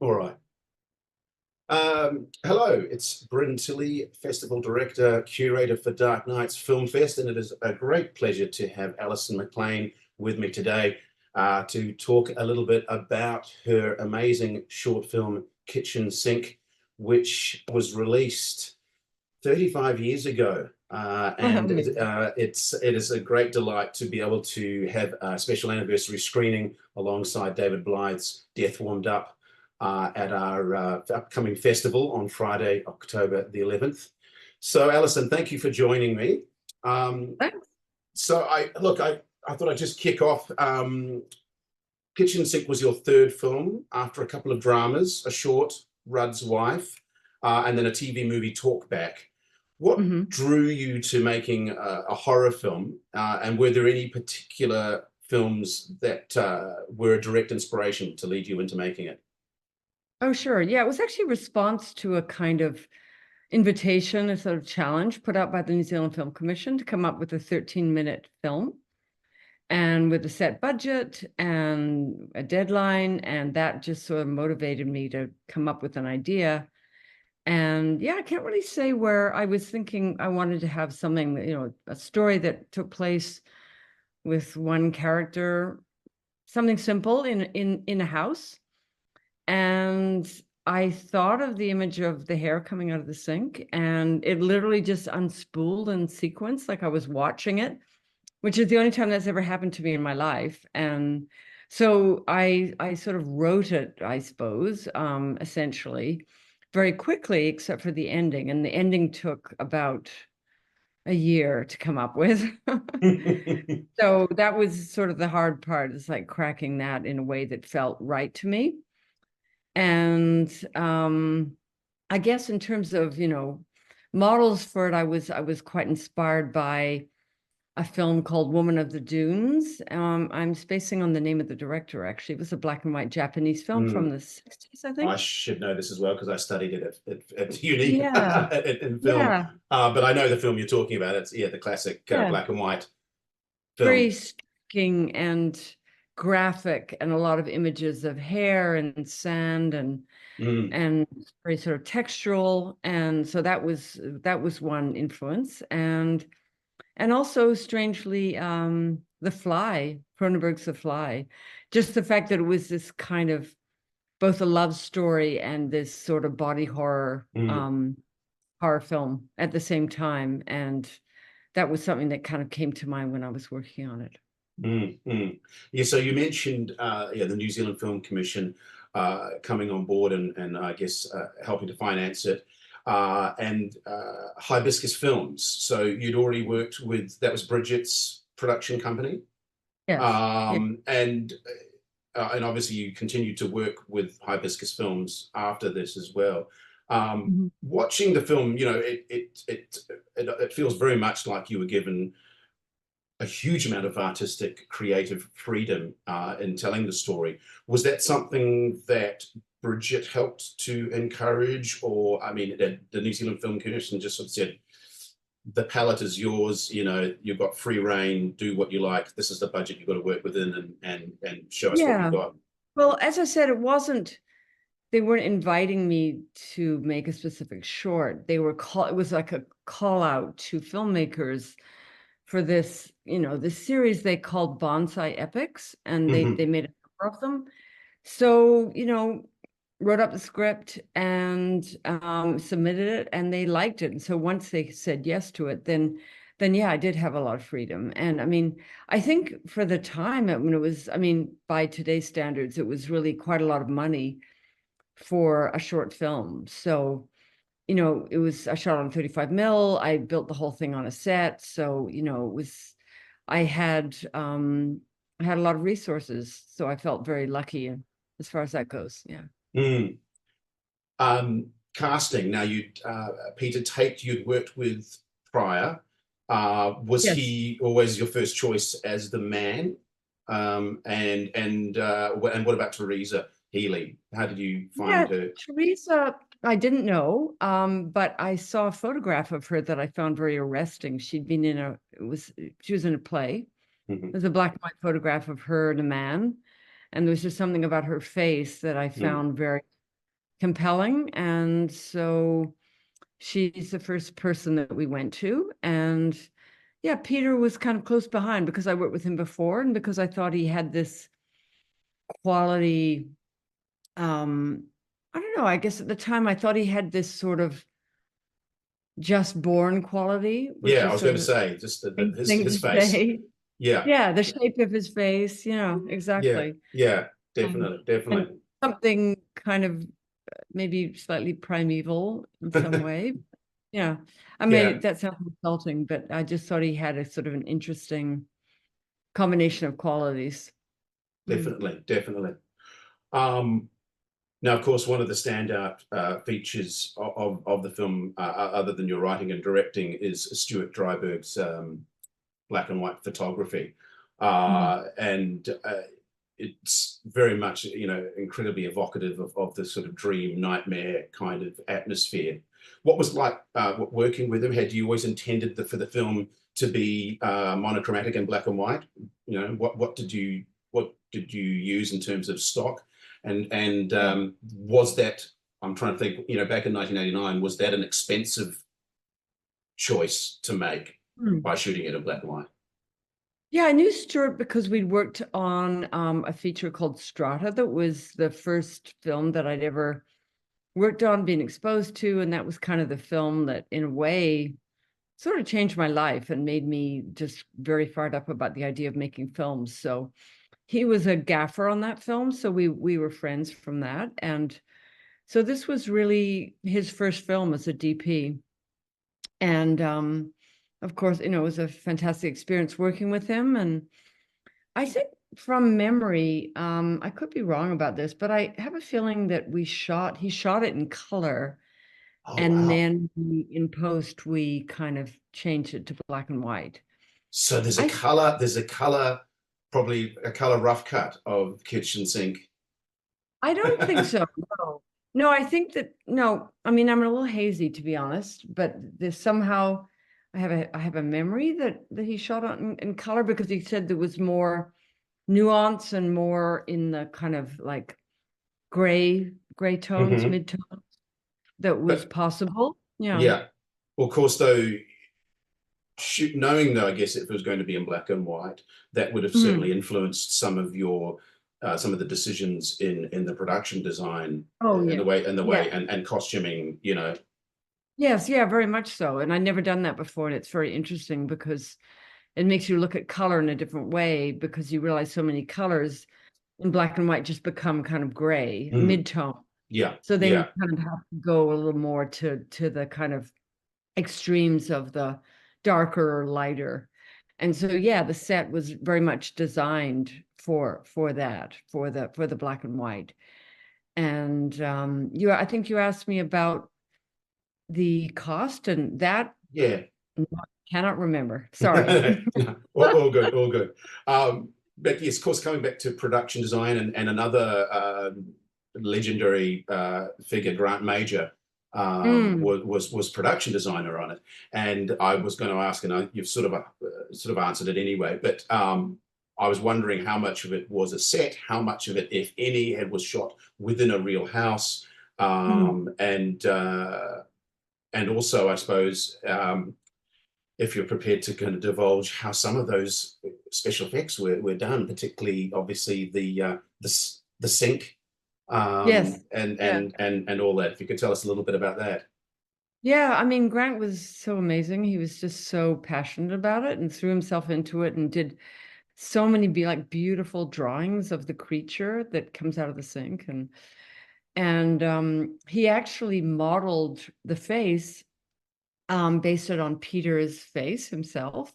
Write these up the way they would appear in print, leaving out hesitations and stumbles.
All right. Hello, it's Bryn Tilly, Festival Director, Curator for Dark Nights Film Fest, and it is a great pleasure to have Alison Maclean with me today to talk a little bit about her amazing short film, Kitchen Sink, which was released 35 years ago. It is a great delight to be able to have a special anniversary screening alongside David Blythe's Death Warmed Up at our upcoming festival on Friday, October the 11th. So, Alison, thank you for joining me. Thanks. So, I thought I'd just kick off. Kitchen Sink was your third film after a couple of dramas, a short, Rudd's Wife, and then a TV movie, Talkback. What drew you to making a horror film, and were there any particular films that were a direct inspiration to lead you into making it? Oh, sure. Yeah, it was actually a response to a kind of invitation, a sort of challenge put out by the New Zealand Film Commission to come up with a 13-minute film and with a set budget and a deadline. And that just sort of motivated me to come up with an idea. And yeah, I can't really say where I was thinking I wanted to have something, a story that took place with one character, something simple in a house. And I thought of the image of the hair coming out of the sink, and it literally just unspooled in sequence, like I was watching it, which is the only time that's ever happened to me in my life. And so I sort of wrote it, I suppose, essentially, very quickly, except for the ending. And the ending took about a year to come up with. So that was sort of the hard part, is like cracking that in a way that felt right to me. And I guess in terms of, models for it, I was quite inspired by a film called Woman of the Dunes. I'm spacing on the name of the director, actually. It was a black and white Japanese film from the 60s, I think. I should know this as well because I studied it at uni Yeah. in film. Yeah. But I know the film you're talking about. It's the classic black and white film. Very striking and graphic, and a lot of images of hair and sand and very sort of textural. And so that was one influence. And also, strangely, The Fly, Cronenberg's The Fly, just the fact that it was this kind of both a love story and this sort of body horror horror film at the same time. And that was something that kind of came to mind when I was working on it. Yeah, so you mentioned the New Zealand Film Commission coming on board and I guess helping to finance it, and Hibiscus Films. So you'd already worked with, that was Bridget's production company? Yes. And obviously you continued to work with Hibiscus Films after this as well. Watching the film, it feels very much like you were given a huge amount of artistic, creative freedom in telling the story. Was that something that Bridget helped to encourage, or I mean, the New Zealand Film Commission just sort of said, the palette is yours, you've got free reign, do what you like, this is the budget you've got to work within, and show us what you've got? Well, as I said, they weren't inviting me to make a specific short. It was like a call out to filmmakers for this, this series they called Bonsai Epics, and they made a number of them. So, wrote up the script and submitted it, and they liked it. And so once they said yes to it, then yeah, I did have a lot of freedom. And I mean, I think for the time, by today's standards, it was really quite a lot of money for a short film. So, I shot on 35 mil. I built the whole thing on a set. So, I had a lot of resources. So I felt very lucky as far as that goes. Yeah. Casting. Now, Peter Tate, you'd worked with prior. Was he always your first choice as the man? And what about Teresa Healy? How did you find her? Teresa, I didn't know, but I saw a photograph of her that I found very arresting. She'd been she was in a play. It was a black and white photograph of her and a man, and there was just something about her face that I found very compelling. And so she's the first person that we went to. And yeah, Peter was kind of close behind because I worked with him before and because I thought he had this quality. I don't know, I guess at the time I thought he had this sort of just born quality, which Yeah, I is was sort going of to a say, just strange thing his to face. say. Yeah, Yeah, the shape of his face, yeah, exactly. yeah, Um, definitely, and definitely. something kind of maybe slightly primeval in some way. Yeah. I Yeah, mean, that sounds insulting, but I just thought he had a sort of an interesting combination of qualities. Mm. definitely, definitely. Um, Now, of course, one of the standout features of the film, other than your writing and directing, is Stuart Dryburgh's black and white photography, Mm. and it's very much, incredibly evocative of the sort of dream nightmare kind of atmosphere. What was like working with him? Had you always intended for the film to be monochromatic and black and white? What did you use in terms of stock? And Yeah. was that, I'm trying to think, back in 1989, was that an expensive choice to make Mm. by shooting it in black and white? Yeah, I knew Stuart because we'd worked on a feature called Strata that was the first film that I'd ever worked on, been exposed to, and that was kind of the film that, in a way, sort of changed my life and made me just very fired up about the idea of making films. So he was a gaffer on that film, so we were friends from that, and so this was really his first film as a DP, and of course, it was a fantastic experience working with him. And I think from memory, I could be wrong about this, but I have a feeling that he shot it in color. Oh, And wow. then in post, we kind of changed it to black and white. So I there's a color, probably a color rough cut of kitchen sink. I don't think so. No. No, I think that no, I mean I'm a little hazy to be honest, but there's somehow I have a memory that he shot on in color because he said there was more nuance and more in the kind of like gray tones, Hmm. mid-tones that was But possible. Yeah. yeah, well, of course, though, knowing though, I guess if it was going to be in black and white, that would have certainly Mm. influenced some of the decisions in the production design, Oh and yeah. the Yeah. way and costuming. Yes, yeah, very much so. And I'd never done that before. And it's very interesting because it makes you look at color in a different way because you realize so many colors in black and white just become kind of gray, Mm, mid-tone. yeah, So then you yeah. kind of have to go a little more to the kind of extremes of the darker or lighter. And so yeah, the set was very much designed for that, for the black and white. And I think you asked me about the cost and that Yeah. I cannot remember. Sorry. No, all good, all good. But yes, of course, coming back to production design and another legendary figure, Grant Major, Mm, was production designer on it. And I was going to ask, and you've sort of answered it anyway. But I was wondering how much of it was a set, how much of it, if any, was shot within a real house, mm. and also, I suppose. If you're prepared to kind of divulge how some of those special effects were done, particularly obviously the sink, Yes. Yeah. and all that. If you could tell us a little bit about that. Yeah, I mean, Grant was so amazing. He was just so passionate about it and threw himself into it and did so many beautiful drawings of the creature that comes out of the sink. And he actually modeled the face based it on Peter's face himself.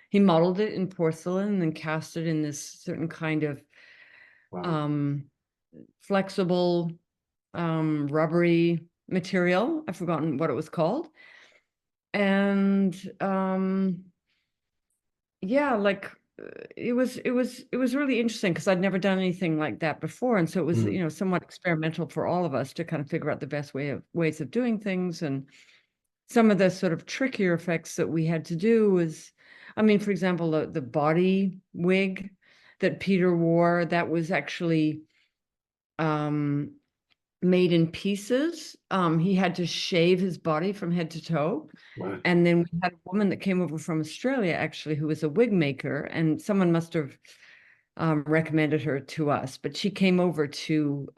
He modeled it in porcelain and cast it in this certain kind of Wow. um, flexible, rubbery material. I've forgotten what it was called. And yeah, like it was really interesting because I'd never done anything like that before. And so it was, Mm, somewhat experimental for all of us to kind of figure out the best ways of doing things. And some of the sort of trickier effects that we had to do was, I mean, for example, the body wig that Peter wore, that was actually um made in pieces. He had to shave his body from head to toe. Wow. And then we had a woman that came over from Australia, actually, who was a wig maker, and someone must have recommended her to us, but she came over to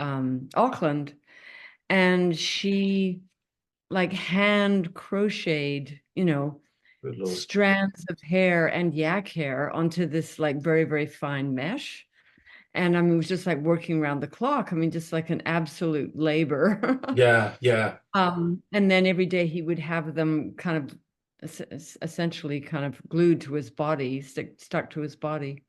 Auckland, and she like hand crocheted, Good Lord. strands of hair and yak hair onto this like very, very fine mesh. And I mean, it was just like working around the clock. I mean, just like an absolute labor. Yeah, yeah. And then every day he would have them kind of essentially kind of glued to his body, stuck to his body.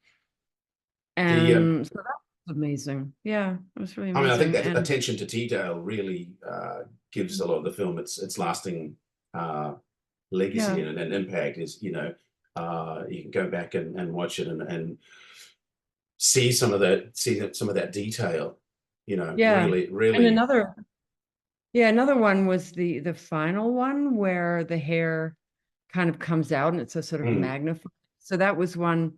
The And so that was amazing. Yeah, it was really I mean, I think amazing. that And attention to detail really gives a lot of the film its lasting legacy yeah, and impact. Is you can go back and watch it and see some of that detail. yeah. Really, And really. another one was the final one where the hair kind of comes out and it's a sort of Mm, magnified. So that was one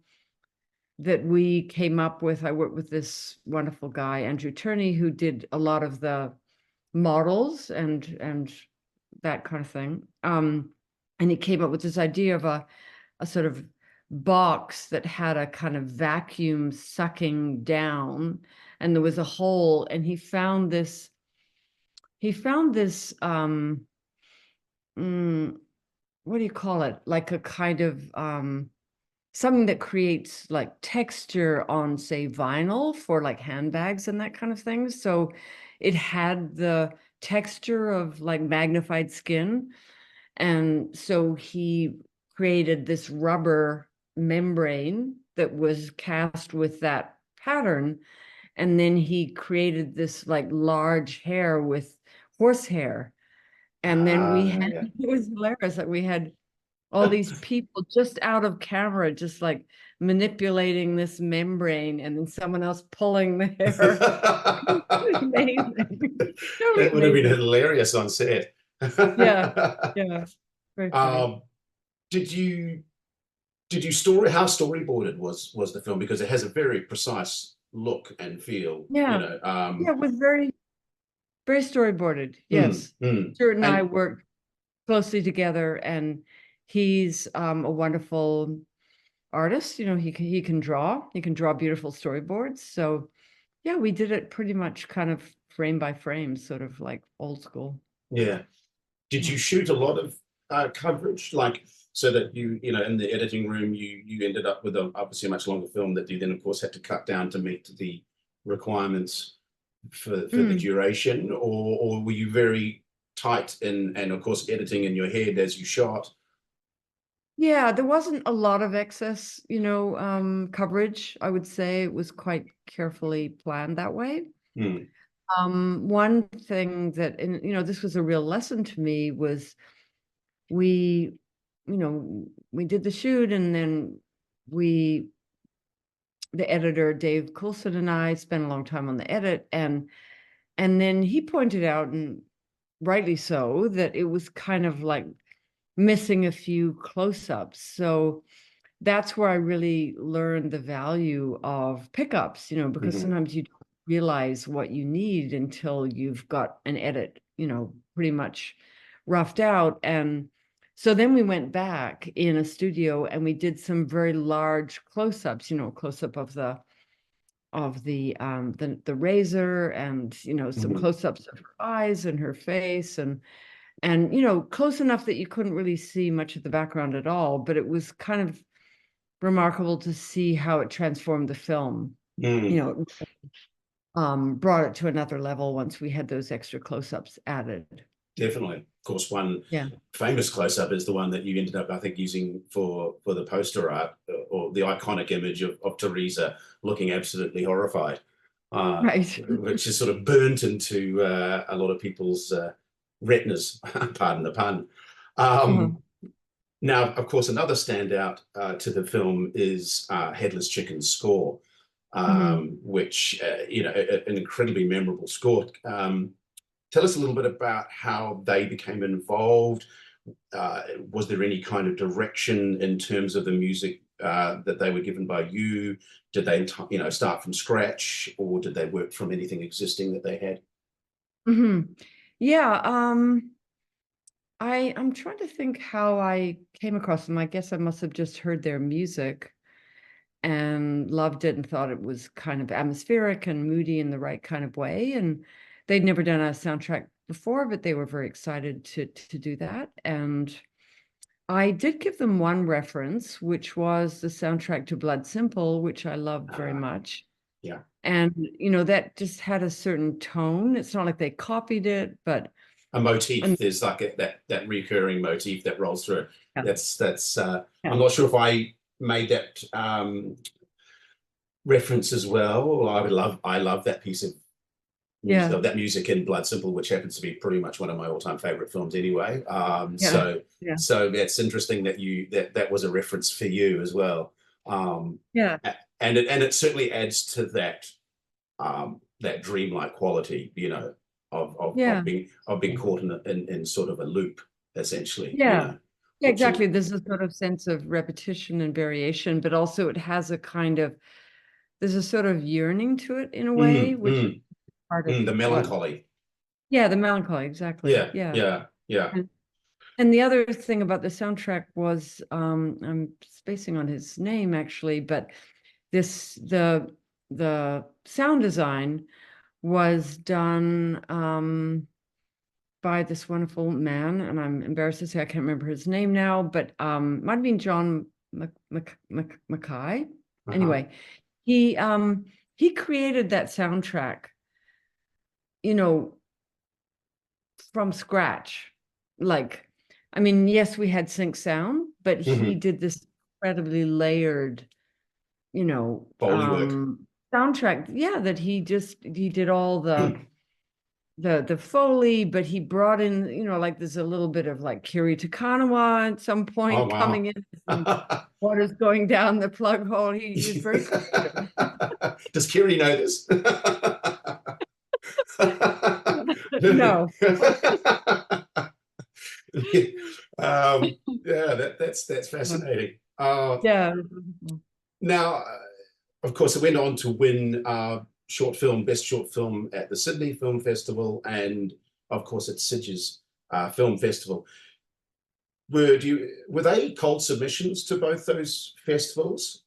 that we came up with. I worked with this wonderful guy, Andrew Turney, who did a lot of the models and that kind of thing. And he came up with this idea of a sort of box that had a kind of vacuum sucking down, and there was a hole, and he found this what do you call it? Like a kind of something that creates like texture on, say, vinyl for like handbags and that kind of thing. So it had the texture of like magnified skin. And so he created this rubber membrane that was cast with that pattern. And then he created this like large hair with horsehair. And then we had, yeah. it was hilarious that we had all these people just out of camera, just like manipulating this membrane, and then someone else pulling the hair. Amazing. Totally That would have been amazing. hilarious on set. Yeah. Yeah. Very funny. um, did you story how storyboarded was the film, because it has a very precise look and feel, Yeah. Yeah. It was very, very storyboarded. mm, Yes. mm. Stuart and I And worked closely together, and he's a wonderful artist. He can draw beautiful storyboards. So yeah, we did it pretty much kind of frame by frame, sort of like old school. yeah, did Yeah. you shoot a lot of coverage, like, so that in the editing room you ended up with obviously a much longer film that you then of course had to cut down to meet the requirements for the Mm. duration, or were you very tight in, and of course editing in your head as you shot? Yeah, there wasn't a lot of excess, coverage. I would say it was quite carefully planned that way. Mm, One thing that, and this was a real lesson to me, was we, we did the shoot, and then we, the editor, Dave Coulson, and I spent a long time on the edit, and then he pointed out, and rightly so, that it was kind of like missing a few close-ups. So that's where I really learned the value of pickups, because mhm, sometimes you don't realize what you need until you've got an edit, pretty much roughed out. And so then we went back in a studio and we did some very large close-ups, close-up of the razor, and some mhm, close-ups of her eyes and her face, and close enough that you couldn't really see much of the background at all, but it was kind of remarkable to see how it transformed the film. mm. Brought it to another level once we had those extra close-ups added. Definitely. Of course, one Yeah. famous close-up is the one that you ended up, I think, using for the poster art, or the iconic image of Teresa looking absolutely horrified, Right. which is sort of burnt into a lot of people's retinas, pardon the pun. Uh-huh. Now, of course, another standout to the film is Headless Chicken's score, Mhm. which, an incredibly memorable score. Tell us a little bit about how they became involved. Was there any kind of direction in terms of the music that they were given by you? Did they, start from scratch, or did they work from anything existing that they had? hmm Yeah. I'm trying to think how I came across them. I guess I must have just heard their music and loved it and thought it was kind of atmospheric and moody in the right kind of way. And they'd never done a soundtrack before, but they were very excited to do that. And I did give them one reference, which was the soundtrack to Blood Simple, which I loved very much. Yeah. And, that just had a certain tone. It's not like they copied it, but A motif. and There's like that recurring motif that rolls through. yeah, That's yeah, I'm not sure if I made that reference as well. I love that piece of music, yeah, that music in Blood Simple, which happens to be pretty much one of my all-time favorite films anyway. yeah, yeah, So that's interesting that that was a reference for you as well. yeah, And it certainly adds to that dreamlike quality, yeah, of being caught in sort of a loop, essentially, yeah. Yeah, which exactly. There's a sort of sense of repetition and variation, but also it has a kind of, there's a sort of yearning to it in a way, which is part of the what, melancholy. yeah, the melancholy, exactly. Yeah, Yeah. yeah, yeah. And the other thing about the soundtrack was, I'm spacing on his name actually, but this the sound design was done by this wonderful man, and I'm embarrassed to say I can't remember his name now, but might have been John Mackay. Uh-huh. Anyway, he created that soundtrack, you know, from scratch. Like, I mean, yes, we had sync sound, but he Hmm. did this incredibly layered, you know, Foley work. soundtrack. Yeah, that he did all the Foley, but he brought in, like there's a little bit of like Kiri Takanawa at some Oh point wow. coming in, some water's going down the plug hole. He was very creative. Does Kiri know this? No. Yeah, that's fascinating. Yeah. Now, of course, it went on to win best short film at the Sydney Film Festival, and of course at Sitges Film Festival. Were they cold submissions to both those festivals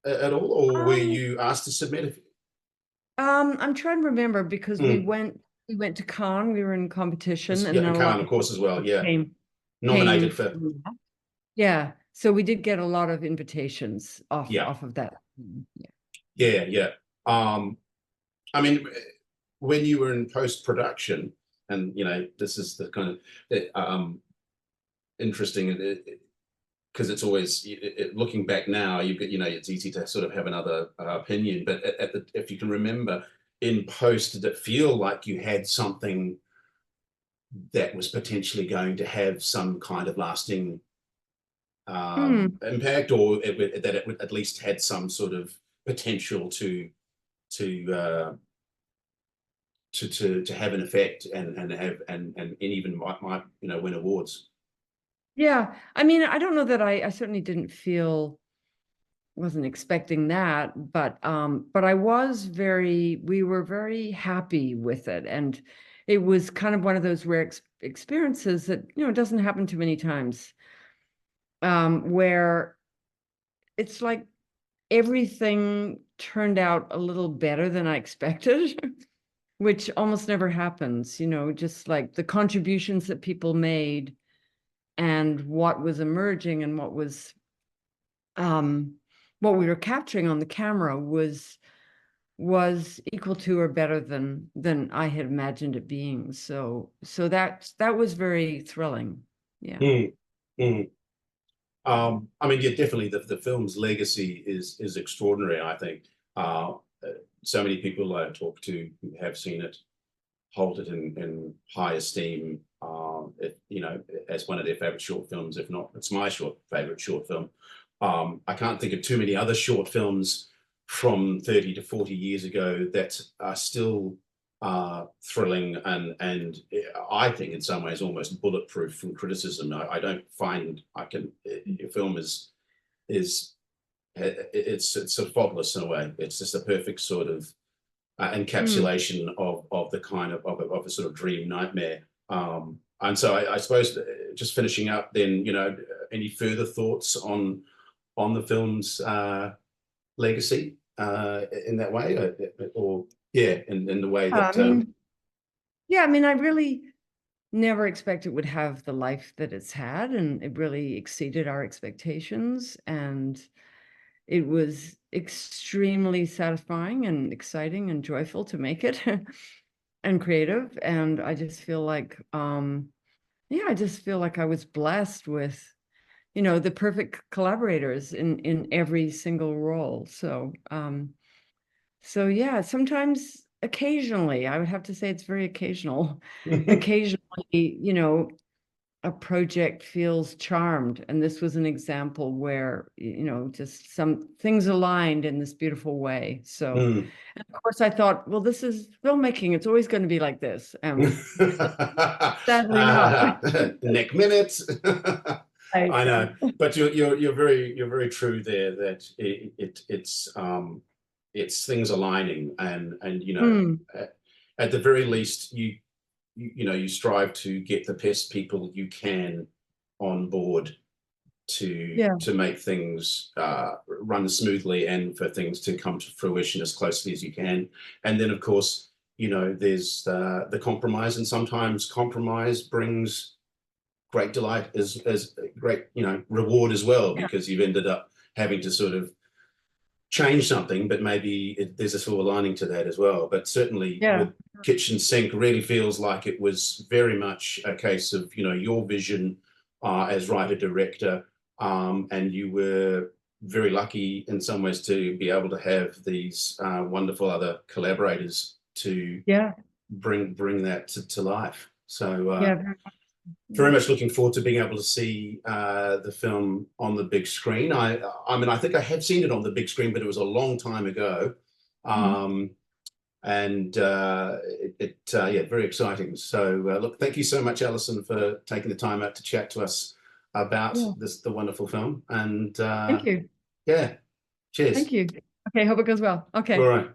at all, or were Um, you asked to submit? I'm trying to remember because Mm. we went to Cannes, we were in competition, Yeah, and then and a lot Khan, of of course, as well. people Yeah, came nominated for. from that. Yeah. So we did get a lot of invitations Yeah, off of that. Yeah. yeah, yeah. Um, I mean, when you were in post production, and this is the kind of interesting because it's always looking back now. It's easy to sort of have another opinion, but if you can remember in post, did it feel like you had something that was potentially going to have some kind of lasting Hmm. impact, or that it would at least had some sort of potential to uh, to have an effect and even might win awards. Yeah. I mean, I don't know that I certainly didn't feel, wasn't expecting that, but we were very happy with it. And it was kind of one of those rare experiences that, doesn't happen too many times, where it's like everything turned out a little better than I expected, which almost never happens, just like the contributions that people made and what was emerging and um, what we were capturing on the camera was equal to or better than I had imagined it being. So that was very thrilling. Yeah. Mm, mm. I mean, yeah, definitely the film's legacy is extraordinary. I think so many people I talk to who have seen it hold it in high esteem. As one of their favorite short films, if not, it's my favorite short film. I can't think of too many other short films from 30 to 40 years ago that are still thrilling and I think in some ways almost bulletproof from criticism. I don't find your film is it's sort of faultless in a way. It's just a perfect sort of encapsulation of the kind of a sort of dream nightmare. And so I suppose just finishing up then, any further thoughts on the film's legacy in that way, or yeah, in the way that I mean, I really never expected it would have the life that it's had, and it really exceeded our expectations, and it was extremely satisfying and exciting and joyful to make it and creative. And I just feel like I just feel like I was blessed with the perfect collaborators in every single role. So yeah, sometimes, occasionally, I would have to say it's very occasional. Occasionally, a project feels charmed. And this was an example where, just some things aligned in this beautiful way. So, and of course, I thought, well, this is filmmaking. It's always going to be like this. Sadly not. Neck minutes. I know, but you're very true there, that it's things aligning, and at the very least you strive to get the best people you can on board to make things run smoothly, and for things to come to fruition as closely as you can. And then of course there's the compromise, and sometimes compromise brings great delight, as great reward as well, because you've ended up having to sort of change something, but maybe there's a silver lining to that as well. But certainly with Kitchen Sink, really feels like it was very much a case of your vision as writer director, and you were very lucky in some ways to be able to have these wonderful other collaborators to bring that to life. So very much looking forward to being able to see the film on the big screen. I mean, I think I have seen it on the big screen, but it was a long time ago. And very exciting. So look, thank you so much, Alison, for taking the time out to chat to us about the wonderful film. And thank you. Yeah, cheers. Thank you. Okay, hope it goes well. Okay. All right.